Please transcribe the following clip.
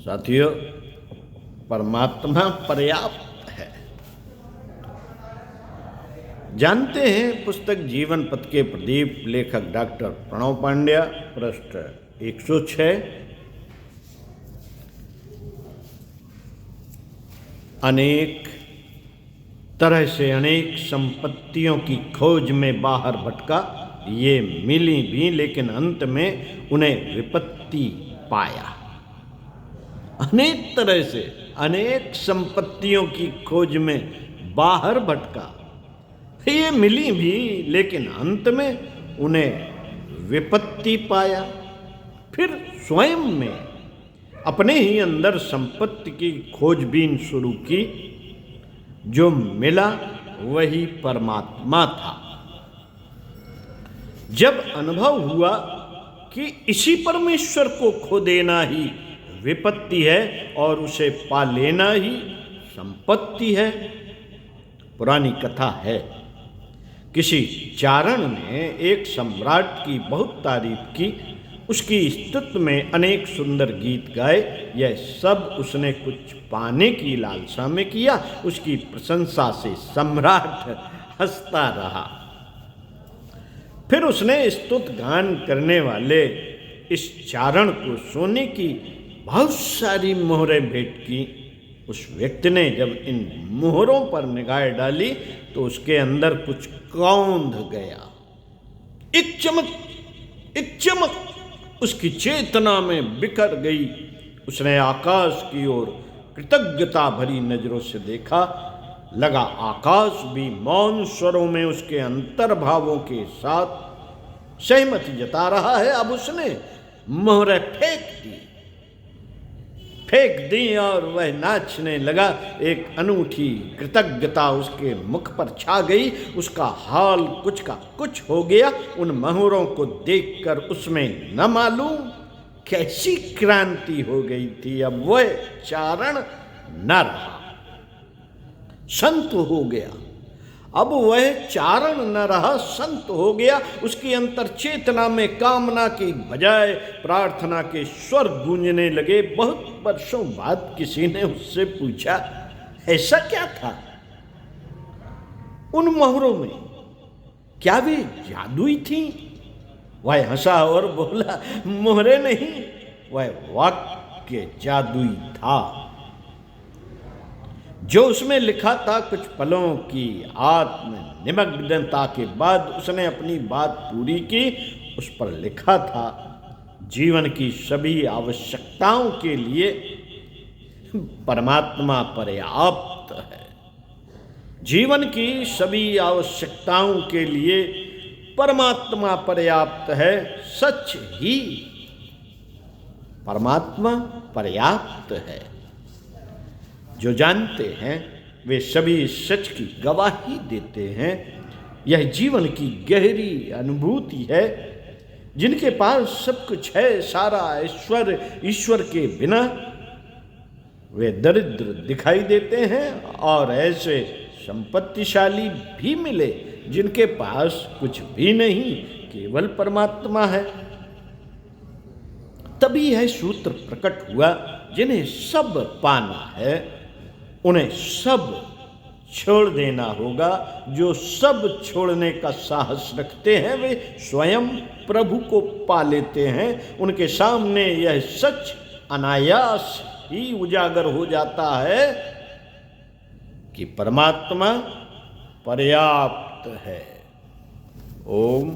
साथियों, परमात्मा पर्याप्त है। जानते हैं पुस्तक जीवन पथ के प्रदीप, लेखक डॉक्टर प्रणव पांड्या, पृष्ठ 106। अनेक तरह से अनेक संपत्तियों की खोज में बाहर भटका, ये मिली भी लेकिन अंत में उन्हें विपत्ति पाया। अनेक तरह से अनेक संपत्तियों की खोज में बाहर भटका, ये मिली भी लेकिन अंत में उन्हें विपत्ति पाया। फिर स्वयं में अपने ही अंदर संपत्ति की खोजबीन शुरू की। जो मिला वही परमात्मा था। जब अनुभव हुआ कि इसी परमेश्वर को खो देना ही विपत्ति है और उसे पा लेना ही संपत्ति है। पुरानी कथा है, किसी चारण ने एक सम्राट की बहुत तारीफ की, उसकी स्तुति में अनेक सुंदर गीत गाए। यह सब उसने कुछ पाने की लालसा में किया। उसकी प्रशंसा से सम्राट हंसता रहा। फिर उसने स्तुति गान करने वाले इस चारण को सोने की बहुत सारी मोहरें भेंट की। उस व्यक्ति ने जब इन मोहरों पर निगाह डाली तो उसके अंदर कुछ कौंध गया। एक चमक उसकी चेतना में बिखर गई। उसने आकाश की ओर कृतज्ञता भरी नजरों से देखा। लगा आकाश भी मौन स्वरों में उसके अंतर्भावों के साथ सहमति जता रहा है। अब उसने मोहरें फेंक दी और वह नाचने लगा। एक अनूठी कृतज्ञता उसके मुख पर छा गई। उसका हाल कुछ का कुछ हो गया। उन मोहरों को देखकर उसमें न मालूम कैसी क्रांति हो गई थी। अब वह चारण न रहा, संत हो गया। अब वह चारण न रहा, संत हो गया। उसकी अंतर चेतना में कामना की बजाय प्रार्थना के स्वर गूंजने लगे। बहुत वर्षों बाद किसी ने उससे पूछा, ऐसा क्या था उन मोहरों में? क्या वे जादुई थी? वह हंसा और बोला, मोहरे नहीं, वह वाक्य जादुई था। जो उसमें लिखा था, कुछ पलों की आत्म निमग्नता के बाद उसने अपनी बात पूरी की। उस पर लिखा था, जीवन की सभी आवश्यकताओं के लिए परमात्मा पर्याप्त है। जीवन की सभी आवश्यकताओं के लिए परमात्मा पर्याप्त है। सच ही परमात्मा पर्याप्त है। जो जानते हैं वे सभी सच की गवाही देते हैं। यह जीवन की गहरी अनुभूति है। जिनके पास सब कुछ है, सारा ऐश्वर्य ईश्वर के बिना, वे दरिद्र दिखाई देते हैं। और ऐसे संपत्तिशाली भी मिले जिनके पास कुछ भी नहीं, केवल परमात्मा है। तभी यह सूत्र प्रकट हुआ, जिन्हें सब पाना है उन्हें सब छोड़ देना होगा। जो सब छोड़ने का साहस रखते हैं वे स्वयं प्रभु को पा लेते हैं। उनके सामने यह सच अनायास ही उजागर हो जाता है कि परमात्मा पर्याप्त है। ओम